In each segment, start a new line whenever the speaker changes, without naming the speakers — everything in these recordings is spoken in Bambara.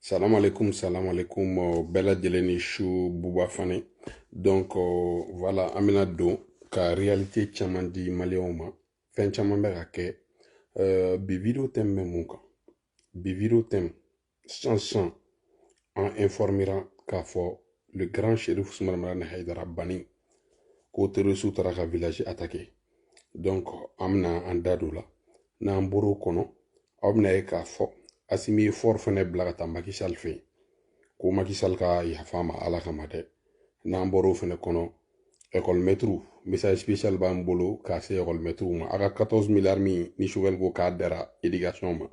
Salam alaikum, bella Deleni Chou Bouba Fane. Donc, voilà, Amina Do, ka réalité caman di malien ma, fɛn caman bɛ ka kɛ, bi video thème bɛ mun kan. Bi video thème, sans en informera k'a fɔ le grand shérif Ousmane Marane Haidara Bani, k'o terroriste taara ka village attaqué. Donc, an bɛna an da don o la. N'an bɔr'o kɔnɔ, aw bɛna ye k'a fɔ Asimi ye fort fɛnɛ bila ka taa Macky Sall fɛ yen. Ko Macky Sall ka yafa ma Ala kama dɛ. N'an bɔr'o fɛnɛ kɔnɔ, école maître message spécial b'an bolo k'a se école maître ma. A ka 14 milliards min ni Choguel ko k'a dara éducation ma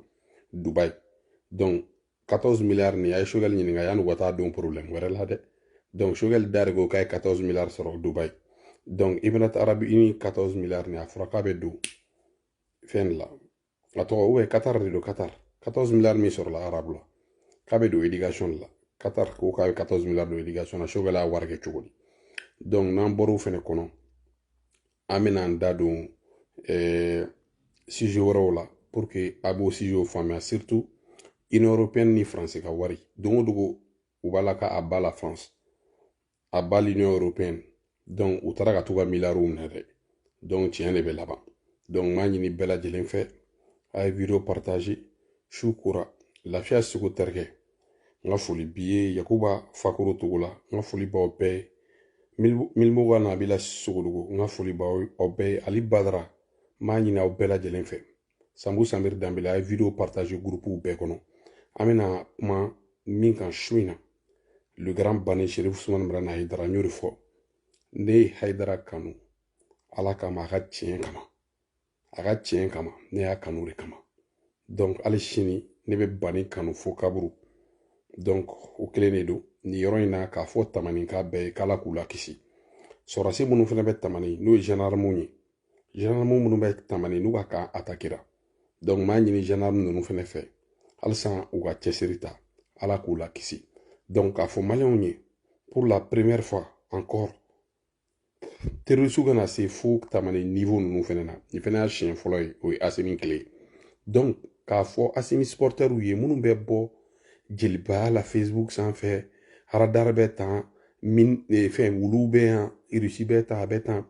Dubaï. Donc 14 milliards ni a ye Choguel ɲininka yan'u ka taa don problème wɛrɛ la dɛ. Donc Choguel da de ko k'a ye 14 milliards sɔrɔ Dubaï. Donc Émirats Arabes Unis 14 milliards ni a fɔra k'a bɛ don fɛn la. A tɔgɔ ou Qatar de don Qatar. 14 milliards min sɔrɔla Arabe la. K'a bɛ don éducation la. Qatar ko k'a bɛ 14 milliards don éducation na Choguel a wari kɛ cogo di. Donc n'an bɔr'o fɛnɛ kɔnɔ, an bɛna an da don sujet wɛrɛw la pour que a b'o sujet faamuya surtout Union européenne ni France ka wari don o dogo u b'a la k'a ba la France a ba l'Union européenne donc u taara ka t'u ka miliyariw minɛ dɛ donc tiɲɛ de bɛ laban donc n b'a ɲini bɛɛ lajɛlen fɛ a ye video partage su kora lafiya seko terikɛ n ka foli bi ye Yakuba Fakoro togo la n ka foli b'aw bɛɛ ye Milmoga Nabila Sogodogo n ka foli b'aw bɛɛ ye Ali Badara n b'a ɲini aw bɛɛ lajɛlen fɛ Sambu Samiri Danbele a ye video partage groupew bɛɛ kɔnɔ an bɛna kuma min kan su in na le grand Bani Chérif Ousmane Marane Haidara n y'o de fɔ ne ye Haidara kanu Ala kama a ka tiɲɛ kama ne y'a kanu de kama donc hali sini ne bɛ Bani kanu fo kaburu donc o kelen de don nin yɔrɔ in na k'a fɔ tamanika bɛɛ ye k'Ala k'u lakisi sɔrɔdasi minnu fana bɛ tamani n'o ye gendarmew ye gendarmew minnu bɛ tamani n'u ka kan attaquera donc n b'a ɲini gendarme ninnu fana fɛ halisa u ka cɛsiri ta Ala k'u lakisi donc k'a fɔ maliyɛnw ye pour la première fois encore terroriste kana se fo tamani niveau ninnu fana na nin fana y'a siɲɛ fɔlɔ ye o ye Asimi tile ye donc k'a fɔ Asimi supporters ye minnu bɛ bɔ jelibaya la Facebook sanfɛ haradara bɛ tan fɛn wulu bɛ yan Russie bɛ tan a bɛ tan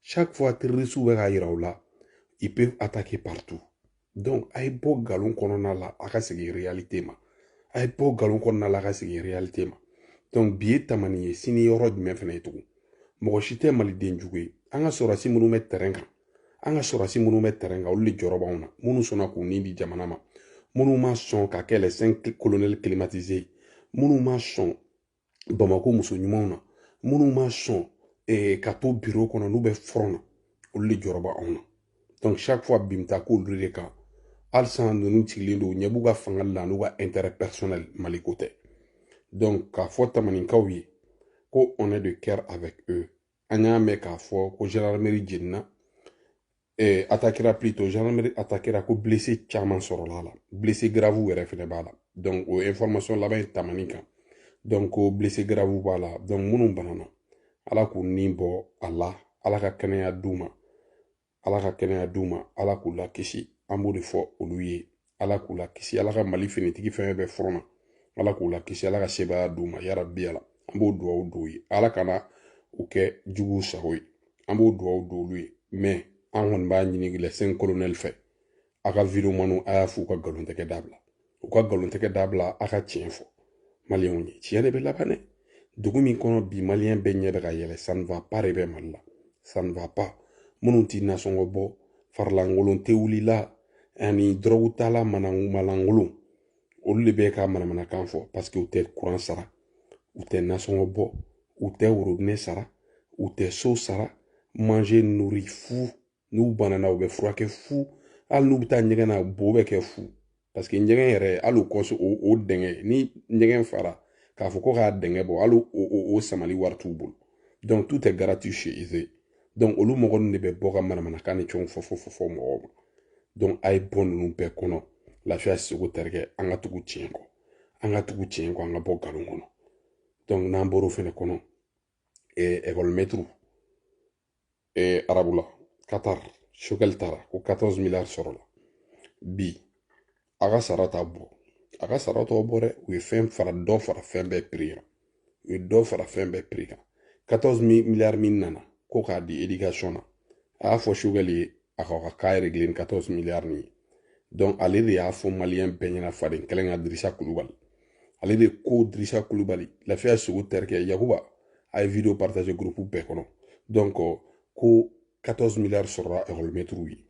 chaque fois terroriste bɛ ka yira u la ils peuvent attaquer partout donc a ye bɔ nkalon kɔnɔna la a ka segin réalité ma a ye bɔ nkalon kɔnɔna la a ka segin réalité ma donc bi ye tamani ye sini yɔrɔ jumɛn fana ye tugun mɔgɔ si tɛ maliden jugu ye an ka sɔrɔdasi minnu bɛ terrain kan olu de jɔrɔ b'anw na minnu sɔnna k'u nin di jamana ma minnu ma sɔn ka kɛ les 5 colonels climatisés minnu ma sɔn Bamako muso ɲumanw na minnu ma sɔn ka to bureau kɔnɔ n'u bɛ front na olu de jɔrɔ b'anw na donc chaque fois bi bɛ taa k'olu de kan halisa ninnu sigilen don ɲɛ b'u ka fanga la n'u ka intérêt personnel maliko tɛ donc k'a fɔ tamanikaw ye ko on est de cœur avec eux an y'a mɛn k'a fɔ ko gendarmerie jenina attaquera plutôt gendarmerie attaquera ko blessé caman sɔrɔla la blessé grave yɛrɛ fɛnɛ b'a la donc o information laban ye tamani kan donc ko blessé grave b'a la donc minnu banana Ala k'u nin bɔ a la Ala ka kɛnɛya d'u ma Ala k'u lakisi an b'o de fɔ olu ye Ala k'u lakisi Ala ka Mali finitigi fɛn bɛɛ front na Ala k'u lakisi Ala ka sebaya d'u ma yarabi Ala an b'o duwawu d'u ye Ala kana u kɛ juguw sago ye an b'o duwawu d'olu ye mais an kɔni b'a ɲini les 5 colonels fɛ a ka vidéomaniw a y'a f'u ka nkalontigɛ dabila u ka nkalontigɛ dabila a ka tiɲɛ fɔ maliyɛnw ye tiɲɛ de bɛ laban dɛ dugu min kɔnɔ bi maliyɛn bɛɛ ɲɛ bɛ ka yɛlɛ ça ne va pas de bɛ Mali la ça ne va pas minnu ti nasɔngɔ bɔ farilankolon tɛ wuli la ani dɔrɔgu tala malankolon olu de bɛ ka manamanakan fɔ parce que u tɛ courant sara u tɛ nasɔngɔ bɔ u tɛ robinet sara u tɛ so sara manger nourrir fu n'u banana u bɛ furakɛ fu hali n'u bɛ taa ɲɛgɛn na bo bɛ kɛ fu parce que ɲɛgɛn yɛrɛ hali o dɛngɛ ni ɲɛgɛn fara k'a fɔ ko k'a dɛngɛ bɔ hali o samali wari t'u bolo donc tout est gratuit chez eux donc olu mɔgɔ ninnu de bɛ bɔ ka manamanakan ni fɛnw fɔ mɔgɔw ma donc a ye bɔ ninnu bɛɛ kɔnɔ lafiya seko terikɛ an ka tugu tiɲɛ kɔ an ka bɔ nkalon kɔnɔ donc n'an bɔr'o fɛnɛ kɔnɔ école maître arabu la Qatar Choguel taara ko 14 milliards sɔrɔla bi a ka sara t'a bɔ a ka sara tɔgɔ bɔ dɛ u ye fɛn fara dɔ fara fɛn bɛɛ prix kan u ye dɔ fara fɛn bɛɛ prix kan 14 milliards min nana ko k'a di éducation na a y'a fɔ Choguel ye a ka cas régler ni 14 milliards nin ye donc ale de y'a fɔ maliyɛn bɛɛ ɲɛna faden kɛlɛ ka Dirisa Kulubali ale de ko Dirisa Kulubali Lafiya Sogo terikɛ Yakuba a ye video partager groupe bɛɛ kɔnɔ donc ko 14 milliards sɔrɔla école-maîtres ye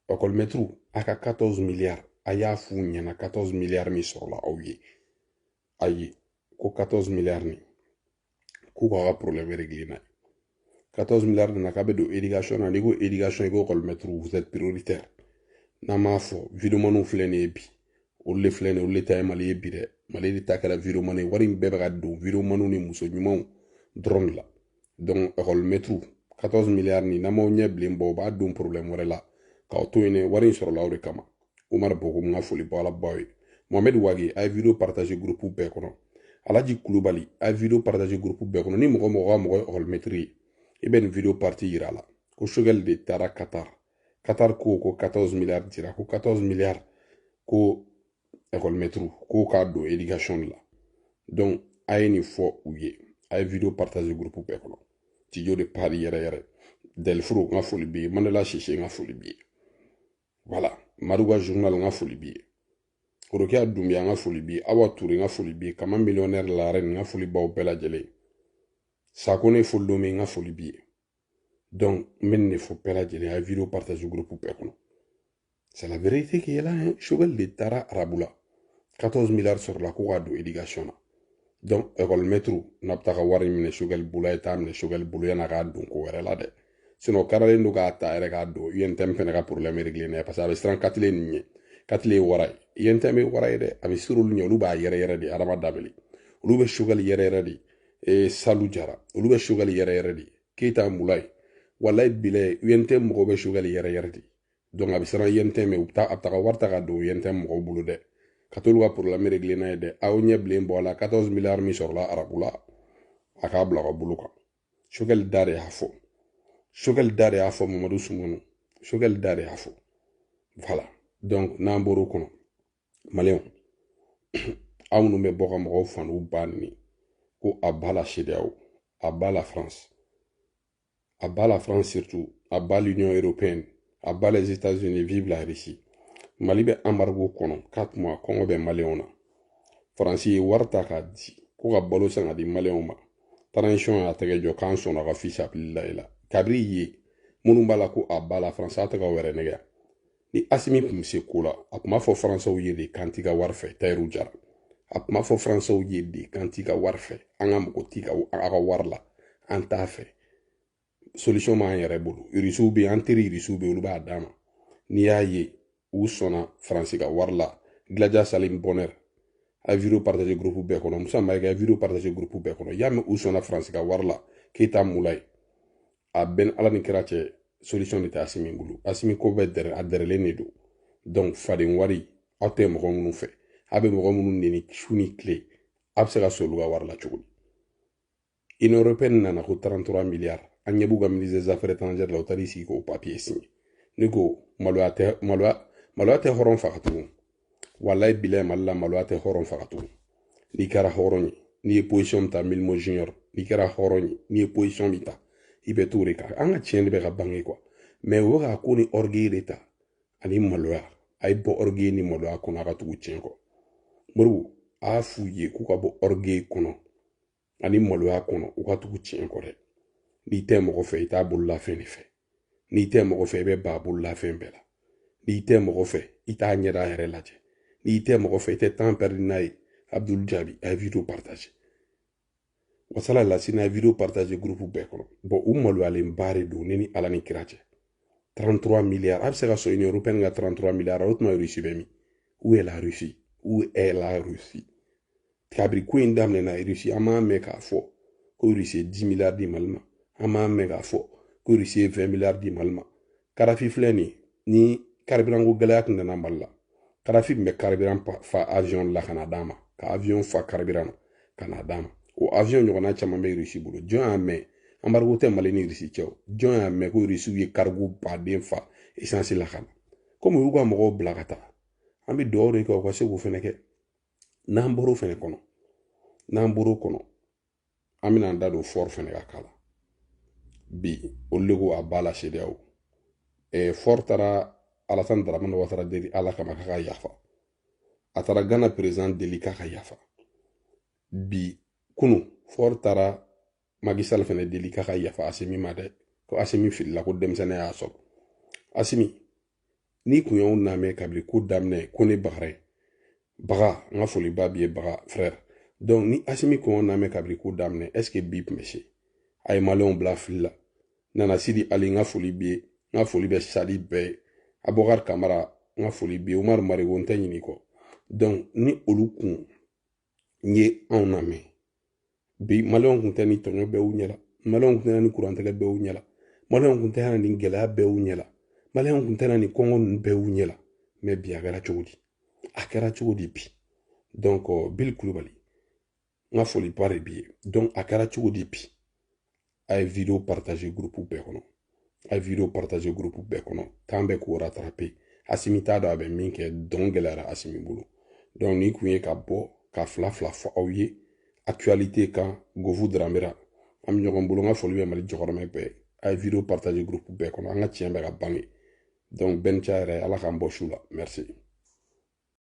école-maîtres a ka 14 milliards a y'a f'u ɲɛna 14 milliards min sɔrɔla aw ye ayi ko 14 milliards nin k'u k'a ka problème régler n'a ye 14 milliards nana k'a bɛ don éducation na n'i ko éducation i ko école-maîtres vous êtes prioritaire n'an m'a fɔ videomaniw filɛ nin ye bi olu de filɛ nin ye olu de ta ye Mali ye bi dɛ Mali de ta kɛra videomani ye wari in bɛɛ bɛ ka don videomaniw ni muso ɲumanw dɔrɔn de la donc école-maîtres 14 milliards nin n'an m'aw ɲɛ bilen bɔ u b'a don problème wɛrɛ la k'aw to yen dɛ wari in sɔrɔla aw de kama Umar Bokum n ka foli bɔ ala baw ye Mohamed Wage a ye video partager groupe bɛɛ kɔnɔ Alaji Kulubali a ye video partager groupe bɛɛ kɔnɔ ni mɔgɔ mɔgɔ ka mɔgɔ ye école-maître ye i bɛ nin video parti yira a la ko Choguel de taara Qatar ko 14 milliards dira ko 14 milliards ko école-maître ko k'a don éducation la donc a ye nin fɔ u ye a ye video partager groupe bɛɛ kɔnɔ Tijo de Paris yɛrɛ yɛrɛ Delfro n ka foli b'i ye Mandela Sise n ka foli b'i ye voilà Maruga journal n ka foli b'i ye Korokia Doumbia n ka foli b'i ye Awa Touré n ka foli b'i ye Kama millionnaire la reine n ka foli b'aw bɛɛ lajɛlen Sakone Folome n ka foli b'i ye donc n bɛ nin de fɔ bɛɛ lajɛlen a ye video partage groupe bɛɛ kɔnɔ c'est la vérité qui est là hein Choguel de taara arabu la 14 milliards sɔrɔla ko k'a don éducation na donc école-maître n'a bɛ taa ka wari minɛ Choguel bolo a ye taa minɛ Choguel bolo yan'a k'a don ko wɛrɛ la dɛ sinon karalen don k'a ta yɛrɛ k'a don UNTM fɛnɛ ka problème régler n'a ye parce que a bɛ siran Katile nin ɲɛ Katile ye wara ye UNTM ye wara ye dɛ a bɛ siran olu ɲɛ olu b'a yɛrɛ yɛrɛ de Adama Dabeli olu bɛ Choguel yɛrɛ yɛrɛ de Salou Jara olu bɛ Choguel yɛrɛ yɛrɛ de Keita Moulay wallahi bilaye UNTM mɔgɔw bɛ Choguel yɛrɛ yɛrɛ de donc a bɛ siran UNTM ye a bɛ taa ka wari ta ka don UNTM mɔgɔw bolo dɛ ka t'olu ka problème régler n'a ye dɛ aw ɲɛ bilen bɔ a la 14 milliards min sɔrɔla arabu la a k'a bila ka bolo kan Choguel da de y'a fɔ Choguel da de y'a fɔ Mamadou Soumono Choguel da de y'a fɔ voilà donc n'an bɔr'o kɔnɔ maliyɛnw aw minnu bɛ bɔ ka mɔgɔw faniw ba nin ko a ba la CEDEAO a ba la France à bas la France surtout, à bas l'Union européenne, à bas les États-Unis, vive la Russie. Mali bɛ embargo kɔnɔ 4 mois kɔngɔ bɛ maliyɛnw na faransi ye wari ta k'a di ko ka balo san ka di maliyɛnw ma transition y'a tɛgɛ jɔ k'an sɔnna ka fisabililayi la kabiri ye minnu b'a la ko a ba la faransi a tɛgɛ wɛrɛ nɛgɛ ni Asimi tun bɛ se ko la a tun b'a fɔ faransɛw ye de k'an t'i ka wari fɛ Tayiru Jara a tun b'a fɔ faransɛw ye de k'an t'i ka wari fɛ an ka mɔgɔ t'i ka a ka wari la an t'a fɛ solution m'an yɛrɛ bolo irisiw bɛ an teri irisiw bɛ olu b'a d'a ma n'i y'a ye u sɔnna faransi ka wari la Gladia Salim Bonheur a video partager groupe bɛɛ kɔnɔ Musa Mayiga a video partager groupe bɛɛ kɔnɔ y'a mɛn u sɔnna faransi ka wari la Keita Moulay a bɛn ala ni kira cɛ solution de tɛ Asimi bolo Asimi ko bɛɛ dɛrɛ a dɛrɛlen de don donc faden wari aw tɛ mɔgɔ minnu fɛ a bɛ mɔgɔ minnu neni su ni tile a bɛ se ka so olu ka wari la cogo di Union européenne nana ko 33 milliards an ɲɛ b'u ka ministre des affaires étrangères la u taar'i sigi k'o papier signé ne ko maloya tɛ hɔrɔn faga tugun wallahi bilahi Mali la maloya tɛ hɔrɔn faga tugun n'i kɛra hɔrɔn ye n'i ye position min ta Milimo Junior n'i kɛra hɔrɔn ye n'i ye position min ta i bɛ t'o de kan an ka tiɲɛ de bɛ ka bange quoi mais o bɛ ka ko ni orgueil de ta ani maloya a ye bɔ orgueil ni maloya kɔnɔ a ka tugu tiɲɛ kɔ Moribo a y'a f'u ye k'u ka bɔ orgueil kɔnɔ ani maloya kɔnɔ u ka tugu tiɲɛ kɔ dɛ n'i tɛ mɔgɔ fɛ i t'a bololafɛn de fɛ n'i tɛ mɔgɔ fɛ i bɛ ba bololafɛn bɛɛ la n'i tɛ mɔgɔ fɛ i t'a ɲɛda yɛrɛ lajɛ n'i tɛ mɔgɔ fɛ i tɛ temps perdre n'a ye Abdul Jabi a ye video partage wasala lasina a ye video partage groupe bɛɛ kɔnɔ bon u maloyalen ba de don ne ni ala ni kira cɛ 33 milliards a bɛ se ka sɔrɔ Union européenne ka 33 milliards o tuma Russie bɛ min où est la Russie où est la Russie kabiri ko in daminɛna Russie an m'a mɛn k'a fɔ ko Russie ye 10 milliards di Mali ma an m'a mɛn k'a fɔ ko Russie ye 20 milliards di Mali ma Karafi filɛ nin ni carburant ko gɛlɛya tun nana Mali la Karafi tun bɛ carburant fa avion la ka na d'a ma ka avion fa carburant na ka na d'a ma o avion ɲɔgɔnna caman bɛ Russie bolo jɔn y'a mɛn embargo tɛ Mali ni Russie cɛ o jɔn y'a mɛn ko Russie ye cargo baden fa essence la ka na komi u y'u ka mɔgɔw bila ka taa an bɛ dugawu de kɛ u ka se k'o fɛnɛ kɛ n'an bɔr'o fɛnɛ kɔnɔ n'an bɔr'o kɔnɔ an bɛna an da don fɔr fɛnɛ ka kala bi olu de ko a b'a la CEDEAO fɔr taara Alassane Dramane Ouattara deli ala kama k'a ka yafa a taara Ghana président deli k'a ka yafa bi kunu fɔr taara Macky Sall fɛnɛ deli k'a ka yafa Assimi ma dɛ ko Assimi filila ko denmisɛnnin y'a sɔrɔ Assimi ni kun y'anw lamɛn kabini ko daminɛ ko ne bagara baga n ka foliba b'i ye baga frère donc ni Assimi kun y'anw lamɛn kabini ko daminɛ est ce que bi tun bɛ se a ye maliyɛnw bila fili la Nana Sidi Ali n ka foli b'i ye n ka foli bɛ Sadi bɛɛ ye Abubakar Kamara n ka foli b'i ye Umaru Marigo n tɛ ɲinɛ i kɔ donc ni olu kun ye anw lamɛn bi maliyɛnw kun tɛ ni tɔɲɔ bɛɛ y'u ɲɛla maliyɛnw kun tɛ ni kurantigɛ bɛɛ y'u ɲɛla maliyɛnw kun tɛ ni gɛlɛya bɛɛ y'u ɲɛla maliyɛnw kun tɛ ni kɔngɔ ninnu bɛɛ y'u ɲɛla mais bi a kɛra cogo di a kɛra cogo di bi donc Bill Kulubali n ka foliba de b'i ye donc a kɛra cogo di bi a ye vidéo partager groupe bɛɛ kɔnɔ a ye vidéo partager groupe bɛɛ kɔnɔ k'an bɛ k'o rattraper Assimi t'a dɔn a bɛ min kɛ dɔn gɛlɛyara Assimi bolo donc ni kun ye ka bɔ ka fila fɔ aw ye actualité kan Gofu Dramera an bɛ ɲɔgɔn bolo n ka foli bɛ Mali jɔkɔrɔmɛ bɛɛ a ye vidéo partager groupe bɛɛ kɔnɔ an ka tiɲɛ bɛ ka bange donc Benica yɛrɛ ala k'an bɔ su la merci